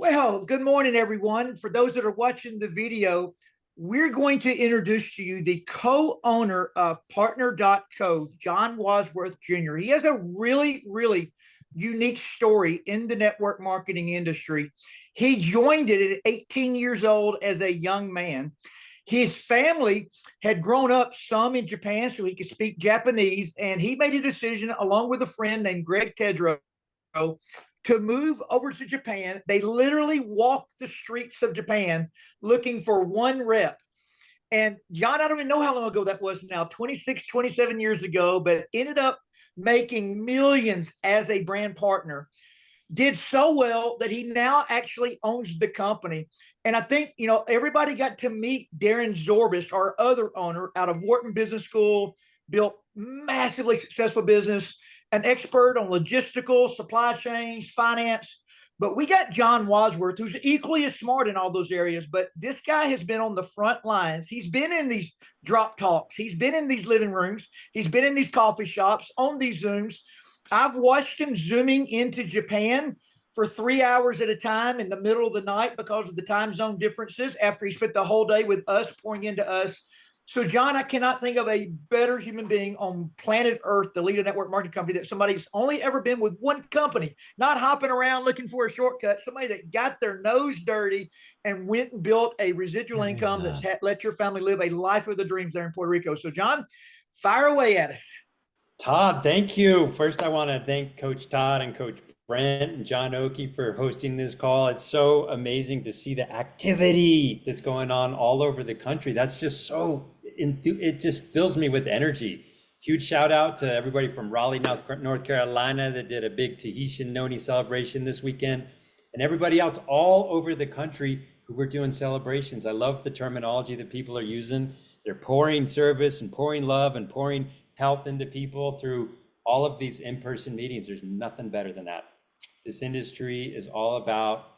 Well, good morning, everyone. For those that are watching the video, we're going to introduce to you the co-owner of Partner.co, John Wadsworth Jr. He has a really unique story in the network marketing industry. He joined it at 18 years old as a young man. His family had grown up some in Japan, so he could speak Japanese, and he made a decision along with a friend named Greg Tedrow to move over to Japan. They literally walked the streets of Japan looking for one rep. And John, I don't even know how long ago that was now, 26, 27 years ago, but ended up making millions as a brand partner. Did so well that he now actually owns the company. And I think, everybody got to meet Darren Zorbis, our other owner out of Wharton Business School, built massively successful business, an expert on logistical, supply chains, finance. But we got John Wadsworth, who's equally as smart in all those areas. But this guy has been on the front lines. He's been in these drop talks. He's been in these living rooms. He's been in these coffee shops, on these Zooms. I've watched him zooming into Japan for 3 hours at a time in the middle of the night because of the time zone differences after he spent the whole day with us, pouring into us. So, John, I cannot think of a better human being on planet Earth to lead a network marketing company that somebody's only ever been with one company, not hopping around looking for a shortcut, somebody that got their nose dirty and went and built a residual income that's let your family live a life of the dreams there in Puerto Rico. So, John, fire away at us. Todd, thank you. First, I want to thank Coach Todd and Coach Brent and John Oakey for hosting this call. It's so amazing to see the activity that's going on all over the country. That's just it just fills me with energy. Huge shout out to everybody from Raleigh, North Carolina that did a big Tahitian Noni celebration this weekend, and everybody else all over the country who were doing celebrations. I love the terminology that people are using. They're pouring service and pouring love and pouring health into people through all of these in-person meetings. There's nothing better than that. This industry is all about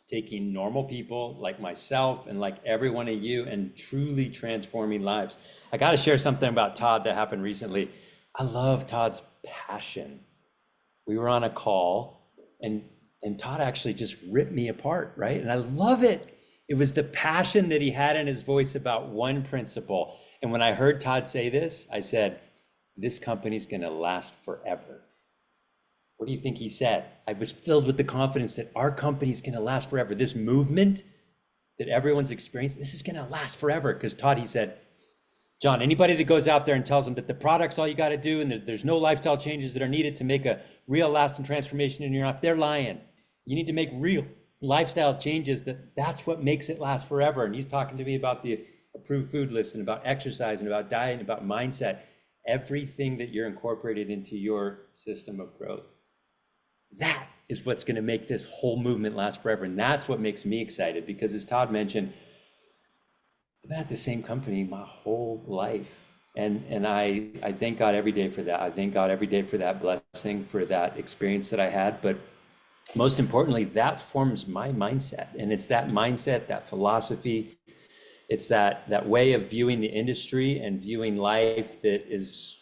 taking normal people like myself and like every one of you and truly transforming lives. I got to share something about Todd that happened recently. I love Todd's passion. We were on a call and Todd actually just ripped me apart, right? And I love it. It was the passion that he had in his voice about one principle. And when I heard Todd say this, I said, this company's going to last forever. What do you think he said? I was filled with the confidence that our company's going to last forever. This movement that everyone's experienced, this is going to last forever. Because Todd, he said, John, anybody that goes out there and tells them that the product's all you got to do and there's no lifestyle changes that are needed to make a real lasting transformation in your life, they're lying. You need to make real lifestyle changes. That's what makes it last forever. And he's talking to me about the approved food list and about exercise and about diet and about mindset. Everything that you're incorporated into your system of growth. That is what's going to make this whole movement last forever. And that's what makes me excited because, as Todd mentioned, I've been at the same company my whole life. And I thank God every day for that. I thank God every day for that blessing, for that experience that I had. But most importantly, that forms my mindset. And it's that mindset, that philosophy, it's that way of viewing the industry and viewing life that is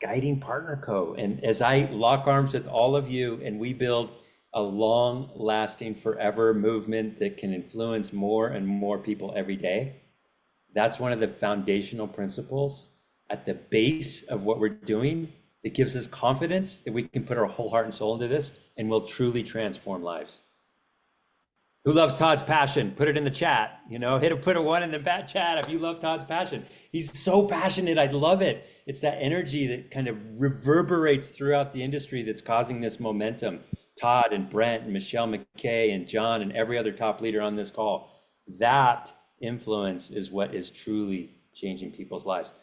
guiding Partner Co. And as I lock arms with all of you and we build a long lasting forever movement that can influence more and more people every day, that's one of the foundational principles at the base of what we're doing that gives us confidence that we can put our whole heart and soul into this and will truly transform lives. Who loves Todd's passion? Put it in the chat, put a one in the chat if you love Todd's passion. He's so passionate, I love it. It's that energy that kind of reverberates throughout the industry that's causing this momentum. Todd and Brent and Michelle McKay and John and every other top leader on this call. That influence is what is truly changing people's lives.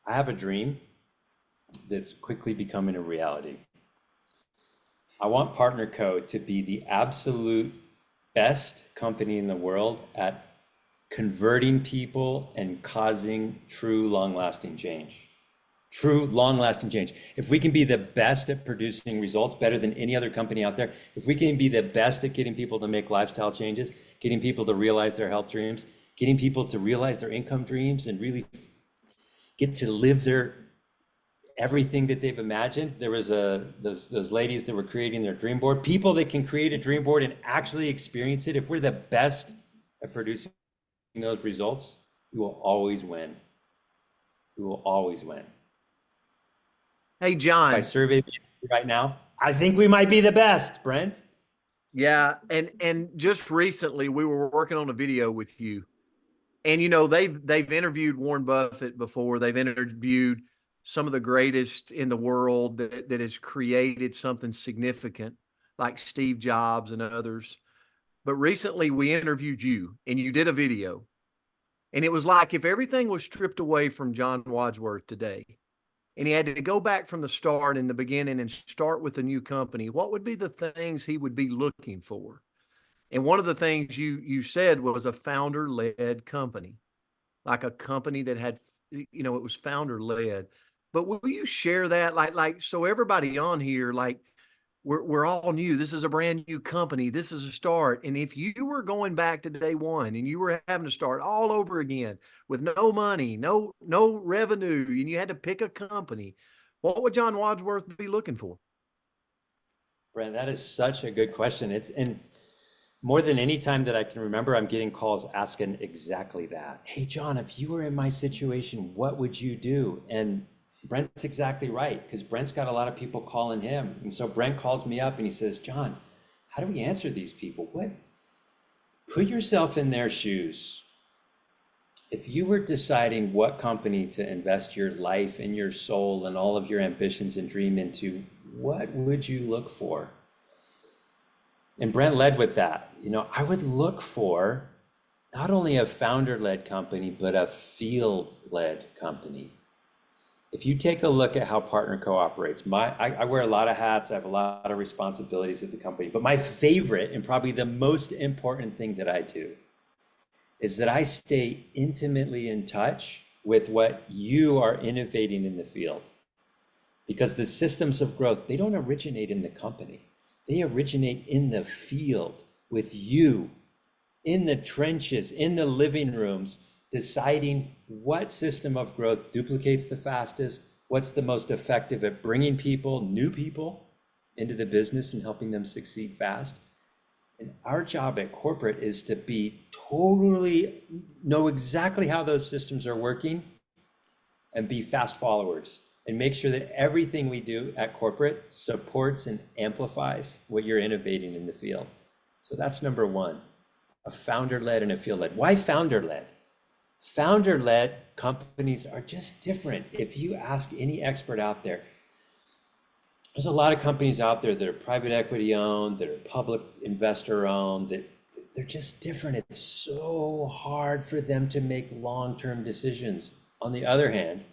I have a dream that's quickly becoming a reality. I want Partner Co. to be the absolute best company in the world at converting people and causing true long-lasting change. True long-lasting change. If we can be the best at producing results, better than any other company out there, if we can be the best at getting people to make lifestyle changes, getting people to realize their health dreams, getting people to realize their income dreams and really get to live their everything that they've imagined. There was those ladies that were creating their dream board, people that can create a dream board and actually experience it. If we're the best at producing those results, we will always win. We will always win. Hey, If I John. survey right now, I think we might be the best, Brent. Yeah, and just recently we were working on a video with you, and they've interviewed Warren Buffett before. They've interviewed some of the greatest in the world that has created something significant, like Steve Jobs and others. But recently we interviewed you, and you did a video, and it was like if everything was stripped away from John Wadsworth today, and he had to go back from the start in the beginning and start with a new company, what would be the things he would be looking for? And one of the things you said was a founder led company, like a company that had, it was founder led. But will you share that, like so everybody on here, like we're all new. This is a brand new company. This is a start. And if you were going back to day one and you were having to start all over again with no money, no revenue, and you had to pick a company, what would John Wadsworth be looking for? Brent, that is such a good question. And more than any time that I can remember, I'm getting calls asking exactly that. Hey, John, if you were in my situation, what would you do? And Brent's exactly right, because Brent's got a lot of people calling him. And so Brent calls me up and he says, John, how do we answer these people? Put yourself in their shoes. If you were deciding what company to invest your life and your soul and all of your ambitions and dream into, what would you look for? And Brent led with that. I would look for not only a founder-led company, but a field-led company. If you take a look at how Partner Co operates, I wear a lot of hats, I have a lot of responsibilities at the company, but my favorite and probably the most important thing that I do is that I stay intimately in touch with what you are innovating in the field. Because the systems of growth, they don't originate in the company. They originate in the field with you, in the trenches, in the living rooms, deciding what system of growth duplicates the fastest, what's the most effective at bringing people, new people, into the business and helping them succeed fast. And our job at corporate is to know exactly how those systems are working and be fast followers and make sure that everything we do at corporate supports and amplifies what you're innovating in the field. So that's number one, a founder-led and a field-led. Why founder-led? Founder-led companies are just different. If you ask any expert out there, there's a lot of companies out there that are private equity owned, that are public investor owned, that they're just different. It's so hard for them to make long-term decisions. On the other hand,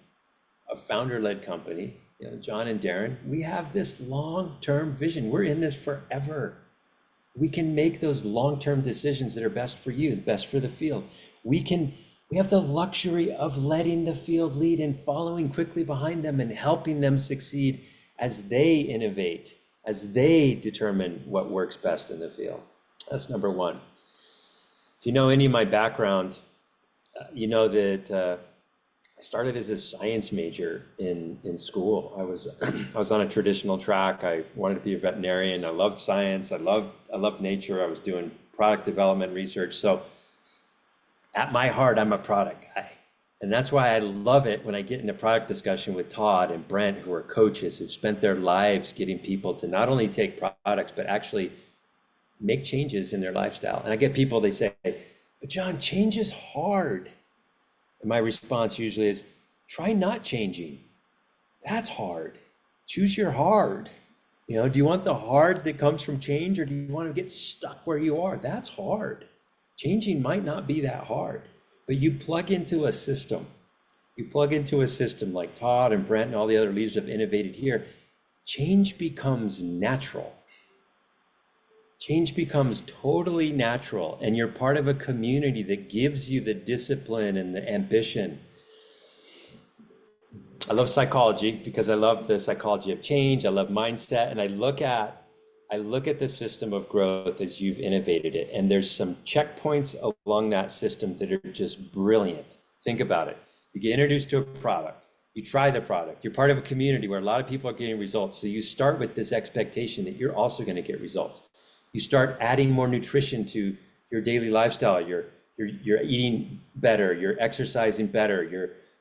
a founder-led company, John and Darren, we have this long-term vision. We're in this forever. We can make those long-term decisions that are best for you, best for the field. We have the luxury of letting the field lead and following quickly behind them and helping them succeed as they innovate, as they determine what works best in the field. That's number one. If you know any of my background, you know that I started as a science major in school. I was on a traditional track. I wanted to be a veterinarian. I loved science. I loved nature. I was doing product development research. So at my heart, I'm a product guy. And that's why I love it when I get into product discussion with Todd and Brent, who are coaches who've spent their lives getting people to not only take products, but actually make changes in their lifestyle. And I get people, they say, but John, change is hard. And my response usually is, try not changing. That's hard. Choose your hard. Do you want the hard that comes from change, or do you want to get stuck where you are? That's hard. Changing might not be that hard, but you plug into a system. You plug into a system like Todd and Brent and all the other leaders have innovated here. Change becomes natural. Change becomes totally natural, and you're part of a community that gives you the discipline and the ambition. I love psychology because I love the psychology of change. I love mindset, and I look at the system of growth as you've innovated it, and there's some checkpoints along that system that are just brilliant. Think about it. You get introduced to a product. You try the product. You're part of a community where a lot of people are getting results. So you start with this expectation that you're also going to get results. You start adding more nutrition to your daily lifestyle. You're eating better. You're exercising better.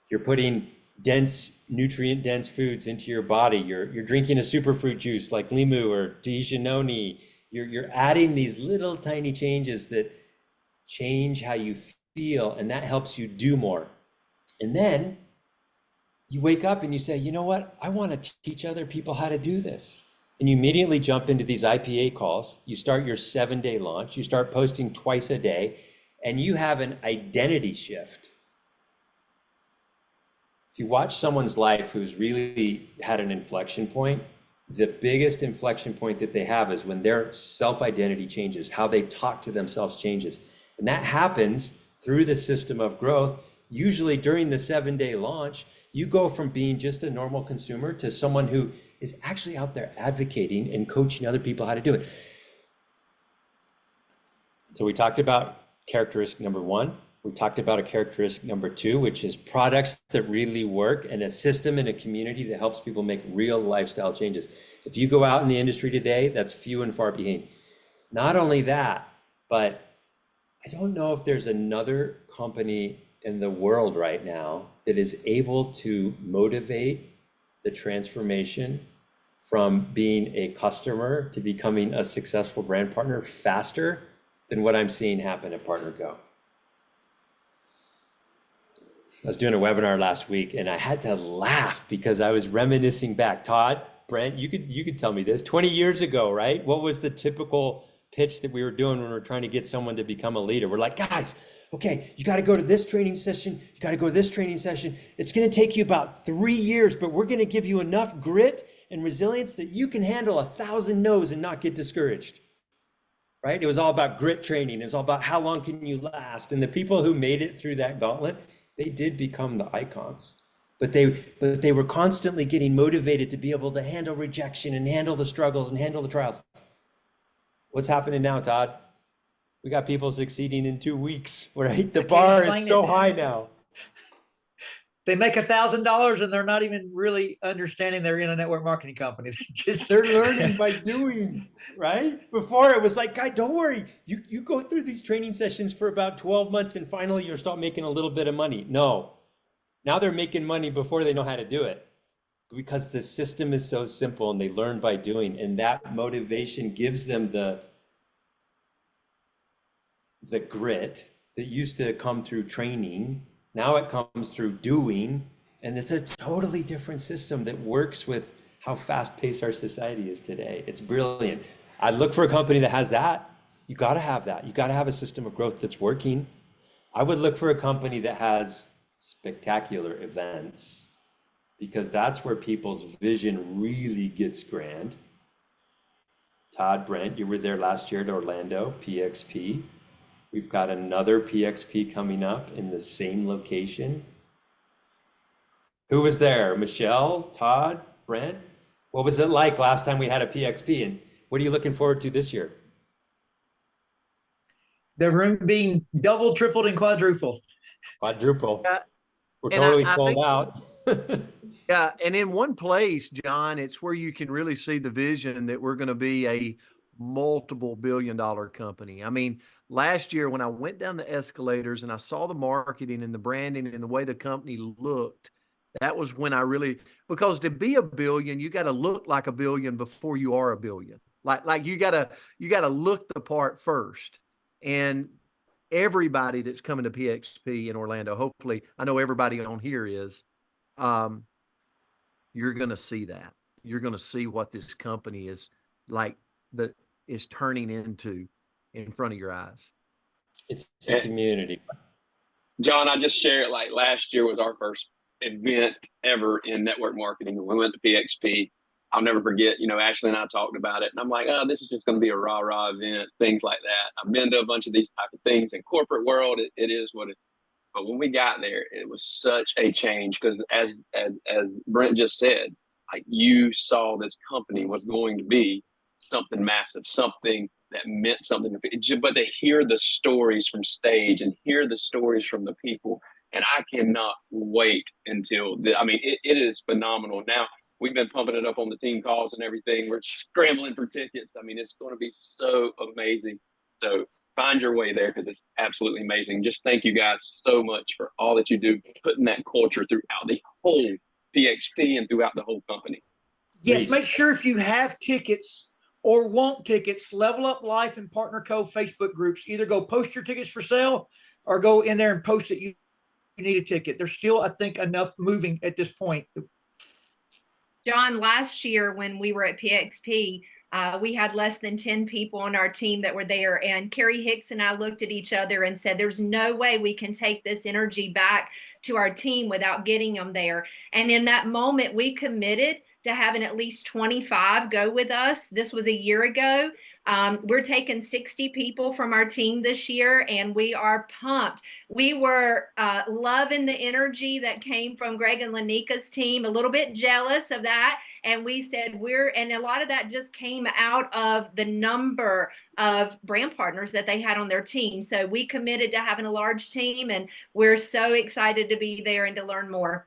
You're putting dense, nutrient dense foods into your body. You're drinking a superfruit juice like limu or Tahitian noni. You're adding these little tiny changes that change how you feel, and that helps you do more. And then you wake up and you say, you know what? I want to teach other people how to do this. And you immediately jump into these IPA calls. You start your 7-day launch. You start posting twice a day, and you have an identity shift. If you watch someone's life who's really had an inflection point, the biggest inflection point that they have is when their self-identity changes, how they talk to themselves changes. And that happens through the system of growth. Usually during the 7-day launch, you go from being just a normal consumer to someone who is actually out there advocating and coaching other people how to do it. So we talked about characteristic number 1. We talked about a characteristic number 2, which is products that really work and a system and a community that helps people make real lifestyle changes. If you go out in the industry today, that's few and far between. Not only that, but I don't know if there's another company in the world right now that is able to motivate the transformation from being a customer to becoming a successful brand partner faster than what I'm seeing happen at Partner Go. I was doing a webinar last week and I had to laugh because I was reminiscing back. Todd, Brent, you could tell me this. 20 years ago, right? What was the typical pitch that we were doing when we were trying to get someone to become a leader? We're like, guys, okay, you got to go to this training session. You got to go to this training session. It's going to take you about 3 years, but we're going to give you enough grit and resilience that you can handle 1,000 no's and not get discouraged. Right? It was all about grit training. It was all about how long can you last. And the people who made it through that gauntlet, they did become the icons. But they were constantly getting motivated to be able to handle rejection and handle the struggles and handle the trials. What's happening now, Todd? We got people succeeding in 2 weeks, right? The bar is so high now. They make $1,000 and they're not even really understanding they're in a network marketing company. They're learning by doing, right? Before it was like, guy, don't worry. You go through these training sessions for about 12 months and finally you'll start making a little bit of money. No, now they're making money before they know how to do it because the system is so simple and they learn by doing, and that motivation gives them the grit that used to come through training. Now it comes through doing, and it's a totally different system that works with how fast-paced our society is today. It's brilliant. I'd look for a company that has that. You got to have that. You got to have a system of growth that's working. I would look for a company that has spectacular events, because that's where people's vision really gets grand. Todd, Brent, you were there last year at Orlando, PXP. We've got another PXP coming up in the same location. Who was there? Michelle, Todd, Brent? What was it like last time we had a PXP, and what are you looking forward to this year? The room being double, tripled, and quadrupled. Quadruple. We're And totally I sold think, out. yeah, and in one place, John, it's where you can really see the vision that we're going to be a multiple billion-dollar company. I mean, last year when I went down the escalators and I saw the marketing and the branding and the way the company looked, that was when I really, because to be a billion, you got to look like a billion before you are a billion. Like you got to look the part first. And everybody that's coming to PXP in Orlando, hopefully, I know everybody on here is, you're going to see that. You're going to see what this company is like, that is turning into in front of your eyes. It's a community. John, I just shared, like, last year was our first event ever in network marketing. We went to PXP. I'll never forget, Ashley and I talked about it, and I'm like, oh, this is just going to be a rah-rah event, things like that. I've been to a bunch of these type of things in corporate world. It is what it is. But when we got there, it was such a change, because as Brent just said, like, you saw this company was going to be something massive, something that meant something. But to hear the stories from stage and hear the stories from the people And I cannot wait until I mean, it is phenomenal. Now we've been pumping it up on the team calls and everything. We're scrambling for tickets. I mean, it's going to be so amazing. So find your way there because it's absolutely amazing. Just thank you guys so much for all that you do, putting that culture throughout the whole PXP and throughout the whole company. Yes, make sure if you have tickets or want tickets, Level Up Life and Partner Co. Facebook groups, either go post your tickets for sale or go in there and post that you need a ticket. There's still, I think, enough moving at this point. John, last year when we were at PXP, we had less than 10 people on our team that were there. And Carrie Hicks and I looked at each other and said, there's no way we can take this energy back to our team without getting them there. And in that moment, we committed to having at least 25 go with us. This was a year ago. We're taking 60 people from our team this year, and we are pumped. We were loving the energy that came from Greg and Lanika's team, a little bit jealous of that. And we said and a lot of that just came out of the number of brand partners that they had on their team. So we committed to having a large team, and we're so excited to be there and to learn more.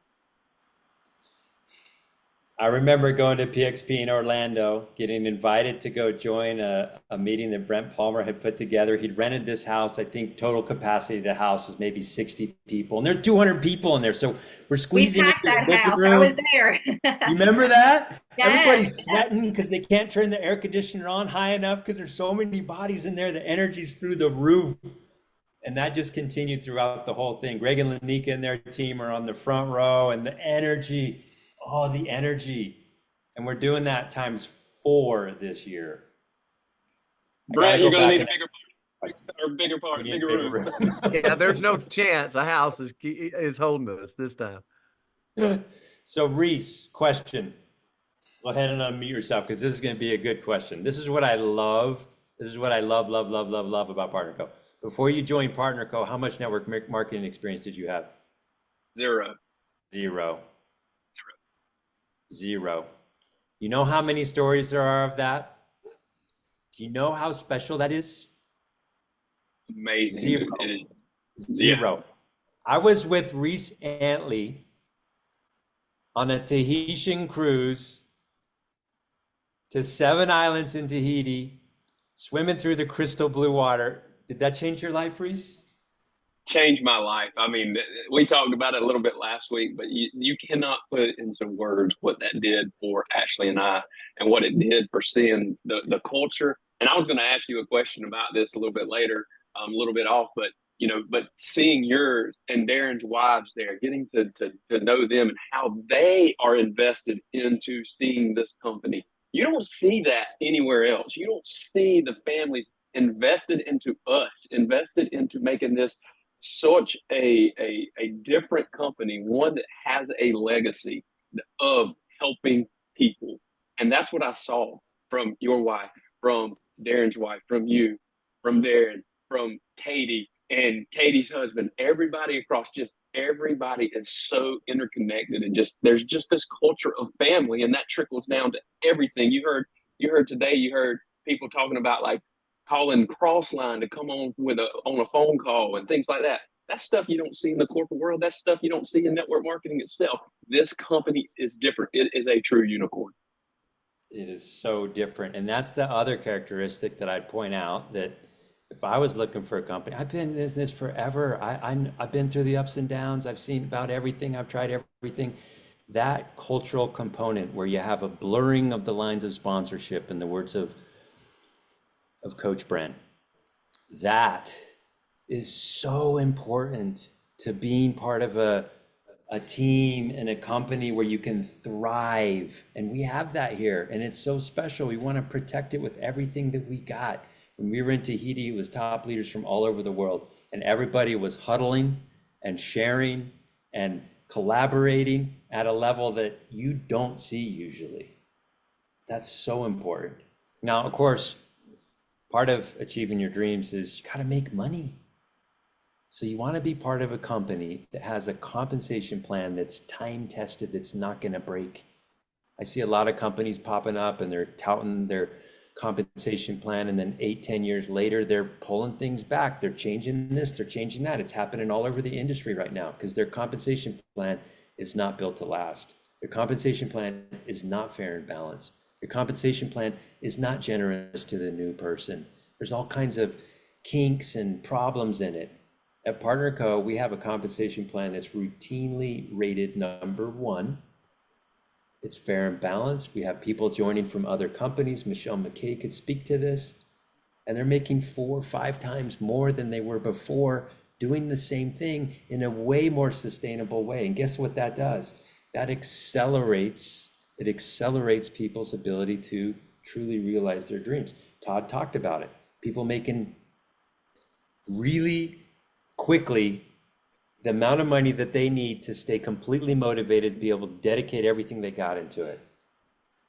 I remember going to PXP in Orlando, getting invited to go join a meeting that Brent Palmer had put together. He'd rented this house. I think total capacity of the house was maybe 60 people, and there's 200 people in there. So we're squeezing into that the house. room. I was there. You remember that? Yes. Everybody's sweating because they can't turn the air conditioner on high enough because there's so many bodies in there. The energy's through the roof. And that just continued throughout the whole thing. Greg and Lanika and their team are on the front row, and the energy. Oh, the energy. And we're doing that times 4 this year. Brett, you're going to need a bigger room. Yeah, there's no chance a house is holding us this time. So Reese, question. Go ahead and unmute yourself because this is going to be a good question. This is what I love. This is what I love about Partner Co. Before you joined Partner Co., how much network marketing experience did you have? Zero. You know how many stories there are of that? Do you know how special that is? Amazing. Zero. I was with Reese Antley on a Tahitian cruise to 7 islands in Tahiti, swimming through the crystal blue water. Did that change your life, Reese? Changed my life. I mean, we talked about it a little bit last week, but you cannot put into words what that did for Ashley and I, and what it did for seeing the culture. And I was going to ask you a question about this a little bit later, a little bit off, but but seeing yours and Darren's wives there, getting to know them and how they are invested into seeing this company. You don't see that anywhere else. You don't see the families invested into us, invested into making this such a different company, one that has a legacy of helping people. And that's what I saw from your wife, from Darren's wife, from you, from Darren, from Katie and Katie's husband. Everybody across, just everybody is so interconnected, and there's just this culture of family, and that trickles down to everything. You heard today, you heard people talking about like calling Crossline to come on on a phone call and things like that. That's stuff you don't see in the corporate world. That's stuff you don't see in network marketing itself. This company is different. It is a true unicorn. It is so different. And that's the other characteristic that I'd point out, that if I was looking for a company, I've been in business forever. I've been through the ups and downs. I've seen about everything. I've tried everything. That cultural component where you have a blurring of the lines of sponsorship, in the words of Coach Brent, that is so important to being part of a team and a company where you can thrive. And we have that here, and it's so special. We want to protect it with everything that we got. When we were in Tahiti, it was top leaders from all over the world, and everybody was huddling and sharing and collaborating at a level that you don't see usually. That's so important. Now, of course, part of achieving your dreams is you got to make money. So you want to be part of a company that has a compensation plan that's time tested, that's not going to break. I see a lot of companies popping up and they're touting their compensation plan, and then 8-10 years later they're pulling things back, they're changing this, they're changing that. It's happening all over the industry right now because their compensation plan is not built to last. Their compensation plan is not fair and balanced. Your compensation plan is not generous to the new person. There's all kinds of kinks and problems in it. At Partner Co, we have a compensation plan that's routinely rated number 1. It's fair and balanced. We have people joining from other companies. Michelle McKay could speak to this. And they're making 4 or 5 times more than they were before, doing the same thing in a way more sustainable way. And guess what that does? That accelerates people's ability to truly realize their dreams. Todd talked about it. People making really quickly the amount of money that they need to stay completely motivated, be able to dedicate everything they got into it.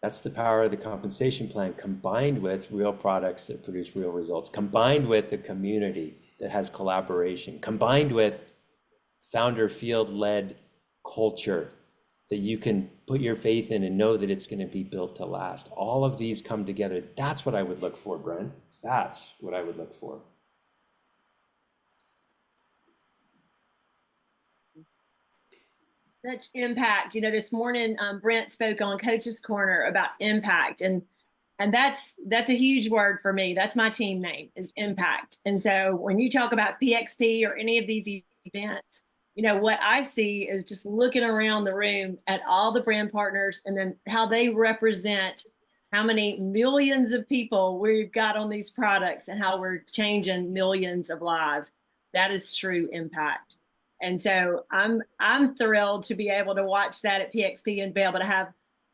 That's the power of the compensation plan, combined with real products that produce real results, combined with a community that has collaboration, combined with founder field-led culture that you can put your faith in and know that it's going to be built to last. All of these come together. That's what I would look for, Brent. That's what I would look for. Such impact. This morning, Brent spoke on Coach's Corner about impact, and that's a huge word for me. That's my team name, is impact. And so when you talk about PXP or any of these events, what I see is just looking around the room at all the brand partners and then how they represent how many millions of people we've got on these products and how we're changing millions of lives. That is true impact. And so I'm thrilled to be able to watch that at PXP and be able to have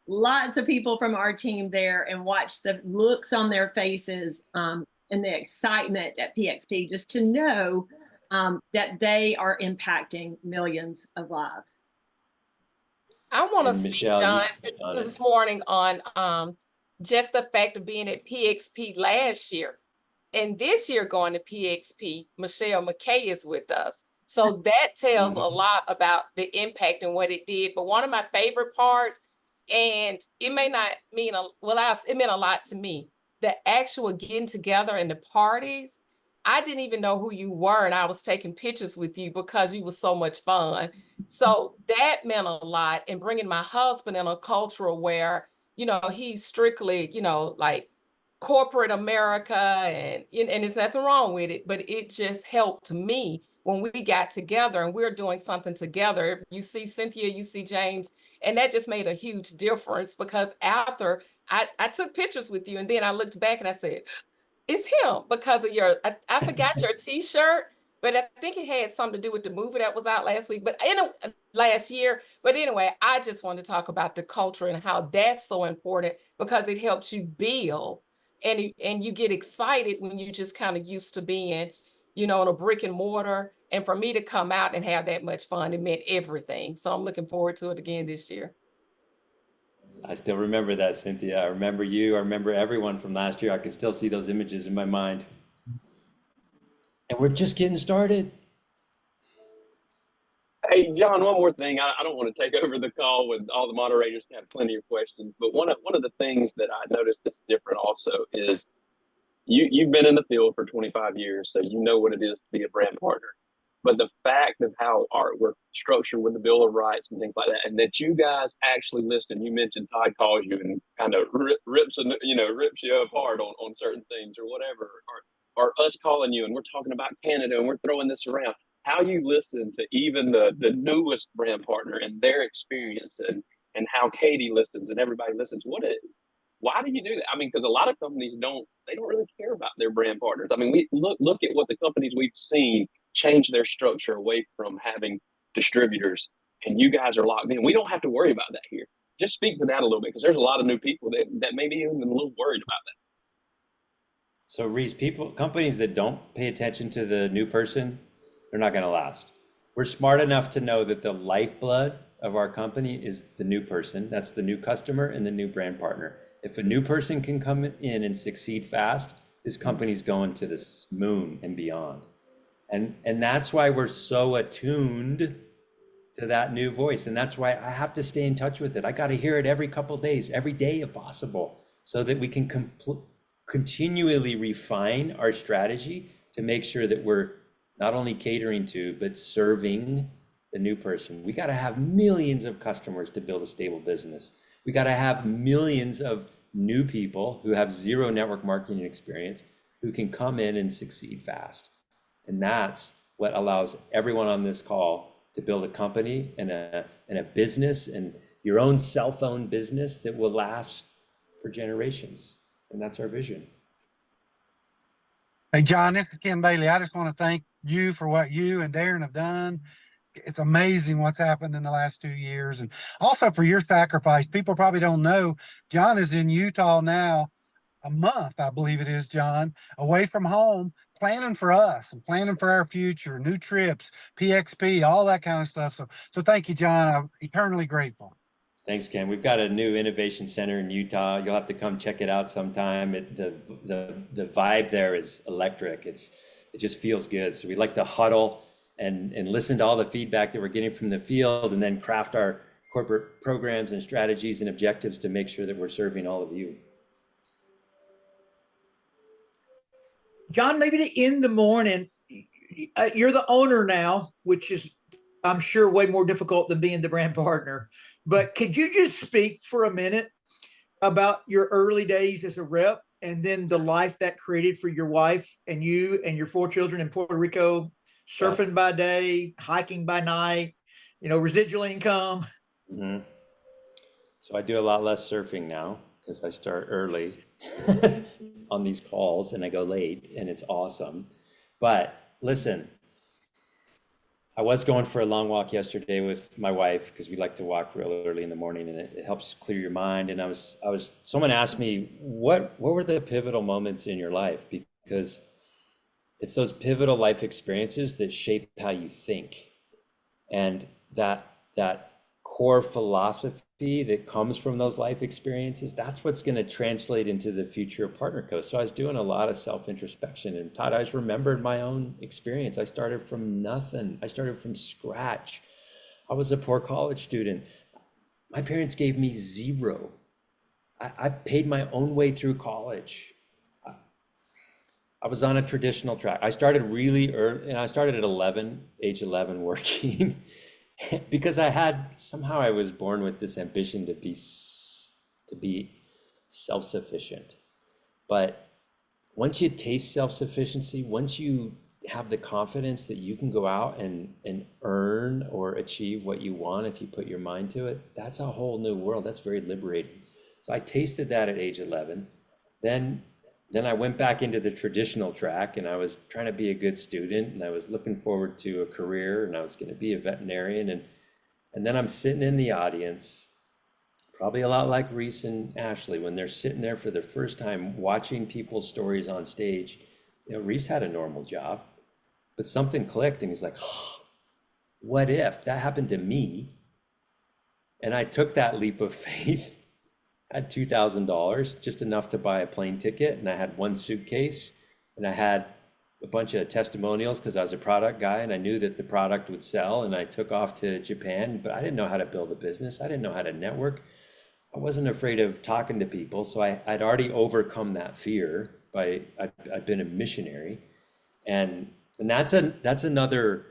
lots of people from our team there and watch the looks on their faces and the excitement at PXP, just to know that they are impacting millions of lives. I want to speak, Michelle, John, this morning on just the fact of being at PXP last year and this year going to PXP. Michelle McKay is with us. So that tells a lot about the impact and what it did. But one of my favorite parts, and it may not mean, it meant a lot to me, the actual getting together and the parties. I didn't even know who you were, and I was taking pictures with you because you were so much fun. So that meant a lot. And bringing my husband in a culture where, he's strictly, like corporate America, and there's nothing wrong with it, but it just helped me when we got together and we're doing something together. You see Cynthia, you see James, and that just made a huge difference because after I took pictures with you and then I looked back and I said, it's him because of I forgot your t-shirt, but I think it had something to do with the movie that was out last week, last year. But anyway, I just want to talk about the culture and how that's so important because it helps you build and you get excited when you just kind of used to being, in a brick and mortar. And for me to come out and have that much fun, it meant everything. So I'm looking forward to it again this year. I still remember that, Cynthia. I remember you. I remember everyone from last year. I can still see those images in my mind. And we're just getting started. Hey, John, one more thing. I don't want to take over the call with all the moderators to have plenty of questions, but one of the things that I noticed that's different also is you've been in the field for 25 years, so you know what it is to be a brand partner. But the fact of how we're structured with the Bill of Rights and things like that, and that you guys actually listen. You mentioned Todd calls you and kind of rips you apart on certain things or whatever, or us calling you and we're talking about Canada and we're throwing this around. How you listen to even the newest brand partner and their experience and how Katie listens and everybody listens. Why do you do that? I mean, because a lot of companies don't really care about their brand partners. I mean, we look at what the companies we've seen change their structure away from having distributors, and you guys are locked in. We don't have to worry about that here. Just speak to that a little bit, because there's a lot of new people that may be even a little worried about that. So Reese, companies that don't pay attention to the new person, they're not going to last. We're smart enough to know that the lifeblood of our company is the new person. That's the new customer and the new brand partner. If a new person can come in and succeed fast, this company's going to the moon and beyond. And that's why we're so attuned to that new voice. And that's why I have to stay in touch with it. I got to hear it every couple of days, every day if possible, so that we can continually refine our strategy to make sure that we're not only catering to, but serving the new person. We got to have millions of customers to build a stable business. We got to have millions of new people who have zero network marketing experience who can come in and succeed fast. And that's what allows everyone on this call to build a company and a business and your own cell phone business that will last for generations. And that's our vision. Hey, John, this is Ken Bailey. I just want to thank you for what you and Darren have done. It's amazing what's happened in the last 2 years, and also for your sacrifice. People probably don't know John is in Utah now, a month, I believe it is, John, away from home, planning for us and planning for our future, new trips, PXP, all that kind of stuff. So thank you, John. I'm eternally grateful. Thanks, Ken. We've got a new innovation center in Utah. You'll have to come check it out sometime. The vibe there is electric. It just feels good. So we like to huddle and listen to all the feedback that we're getting from the field, and then craft our corporate programs and strategies and objectives to make sure that we're serving all of you. John, maybe to end the morning, you're the owner now, which is, I'm sure, way more difficult than being the brand partner. But could you just speak for a minute about your early days as a rep, and then the life that created for your wife and you and your 4 children in Puerto Rico, surfing by day, hiking by night, residual income? Mm-hmm. So I do a lot less surfing now because I start early on these calls and I go late, and it's awesome. But listen, I was going for a long walk yesterday with my wife because we like to walk real early in the morning, and it helps clear your mind. And someone asked me, what were the pivotal moments in your life? Because it's those pivotal life experiences that shape how you think. And that core philosophy that comes from those life experiences, that's what's going to translate into the future of PartnerCo. So I was doing a lot of self-introspection, and Todd, I just remembered my own experience. I started from nothing. I started from scratch. I was a poor college student. My parents gave me zero. I paid my own way through college. I was on a traditional track. I started really early, and I started at age 11 working. Because I was born with this ambition to be self-sufficient. But once you taste self-sufficiency, once you have the confidence that you can go out and earn or achieve what you want if you put your mind to it, that's a whole new world. That's very liberating. So I tasted that at age 11. Then I went back into the traditional track, and I was trying to be a good student, and I was looking forward to a career, and I was going to be a veterinarian. And then I'm sitting in the audience, probably a lot like Reese and Ashley, when they're sitting there for the first time watching people's stories on stage. Reese had a normal job, but something clicked, and he's like, oh, what if that happened to me? And I took that leap of faith. I had $2,000, just enough to buy a plane ticket, and I had 1 suitcase, and I had a bunch of testimonials because I was a product guy, and I knew that the product would sell, and I took off to Japan, but I didn't know how to build a business. I didn't know how to network. I wasn't afraid of talking to people, so I'd already overcome that fear I've been a missionary, and that's another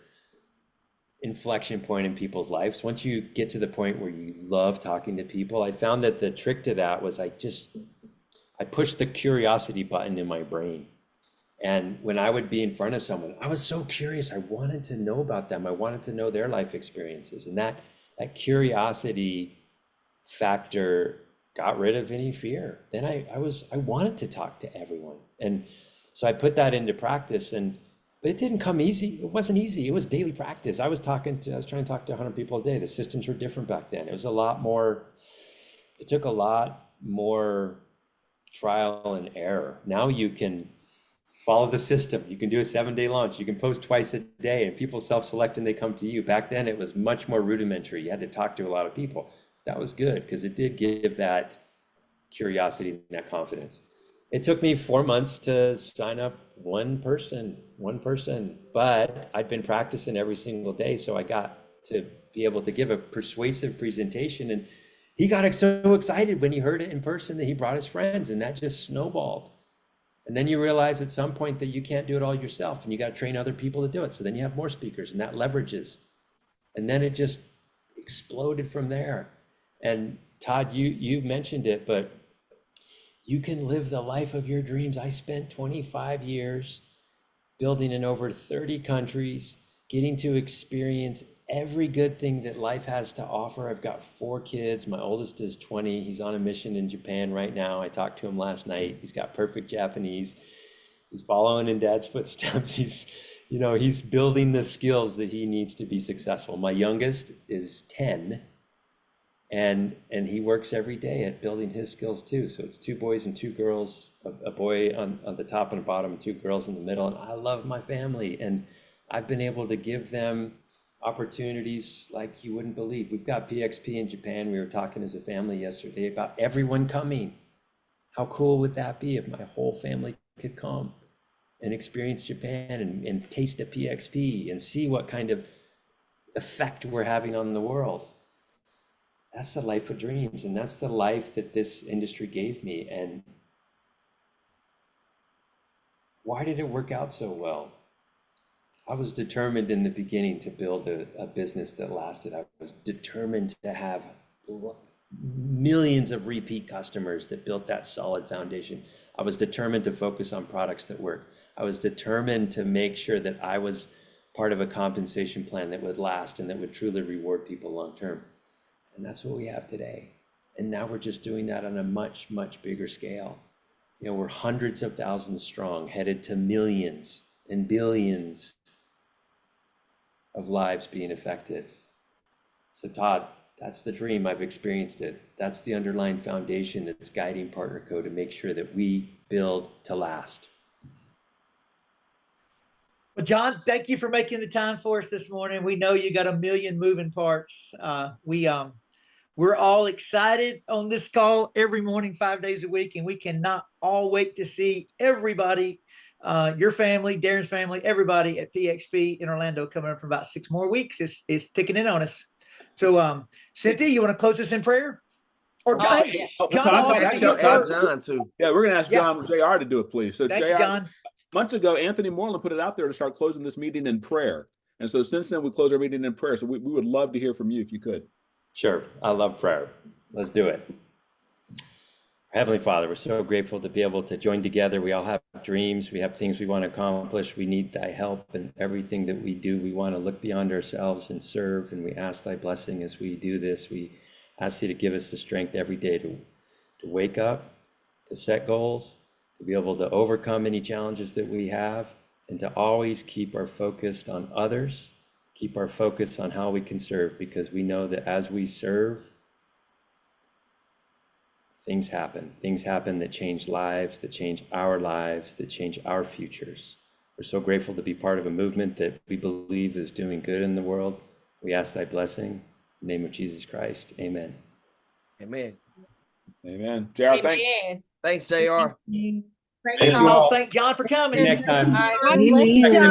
inflection point in people's lives. Once you get to the point where you love talking to people, I found that the trick to that was I pushed the curiosity button in my brain. And when I would be in front of someone, I was so curious. I wanted to know about them. I wanted to know their life experiences. And that Curiosity factor got rid of any fear. Then I wanted to talk to everyone. And so I put that into practice, but it didn't come easy. It wasn't easy. It was daily practice. I was trying to talk to 100 people a day. The systems were different back then. It took a lot more trial and error. Now you can follow the system. You can do a 7-day launch. You can post twice a day, and people self-select and they come to you. Back then it was much more rudimentary. You had to talk to a lot of people. That was good because it did give that curiosity and that confidence. It took me 4 months to sign up one person, but I'd been practicing every single day. So I got to be able to give a persuasive presentation, and he got so excited when he heard it in person that he brought his friends, and that just snowballed. And then you realize at some point that you can't do it all yourself and you got to train other people to do it. So then you have more speakers and that leverages. And then it just exploded from there. And Todd, you mentioned it, but you can live the life of your dreams. I spent 25 years building in over 30 countries, getting to experience every good thing that life has to offer. I've got 4 kids. My oldest is 20. He's on a mission in Japan right now. I talked to him last night. He's got perfect Japanese. He's following in dad's footsteps. He's building the skills that he needs to be successful. My youngest is 10 and he works every day at building his skills too. So it's 2 boys and 2 girls, a boy on the top and the bottom and 2 girls in the middle. And I love my family and I've been able to give them opportunities like you wouldn't believe. We've got PXP in Japan. We were talking as a family yesterday about everyone coming. How cool would that be if my whole family could come and experience Japan and taste a PXP and see what kind of effect we're having on the world? That's the life of dreams, and that's the life that this industry gave me. And why did it work out so well? I was determined in the beginning to build a business that lasted. I was determined to have millions of repeat customers that built that solid foundation. I was determined to focus on products that work. I was determined to make sure that I was part of a compensation plan that would last and that would truly reward people long term. And that's what we have today. And now we're just doing that on a much, much bigger scale. We're hundreds of thousands strong, headed to millions and billions of lives being affected. So Todd, that's the dream. I've experienced it. That's the underlying foundation that's guiding PartnerCo to make sure that we build to last. Well, John, thank you for making the time for us this morning. We know you got a million moving parts. We're all excited on this call every morning, 5 days a week, and we cannot all wait to see everybody, your family, Darren's family, everybody at PXP in Orlando coming up for about 6 more weeks. It's ticking in on us. So, Cynthia, you want to close us in prayer? Or Oh, John, yeah. John too. Yeah, we're going to ask John JR to do it, please. So thank JR, you, John. months ago, Anthony Moreland put it out there to start closing this meeting in prayer. And so since then, we close our meeting in prayer. So we would love to hear from you if you could. Sure. I love prayer. Let's do it. Heavenly Father, we're so grateful to be able to join together. We all have dreams. We have things we want to accomplish. We need thy help in everything that we do. We want to look beyond ourselves and serve. And we ask thy blessing as we do this. We ask you to give us the strength every day to wake up, to set goals, to be able to overcome any challenges that we have, and to always keep our focus on others, keep our focus on how we can serve, because we know that as we serve, things happen that change lives, that change our lives, that change our futures. We're so grateful to be part of a movement that we believe is doing good in the world. We ask thy blessing in the name of Jesus Christ. Amen. Amen. Amen. JR, thanks. Amen. Thank JR. Thank you all. Thank John for coming. See you next time. All right. God bless you, John.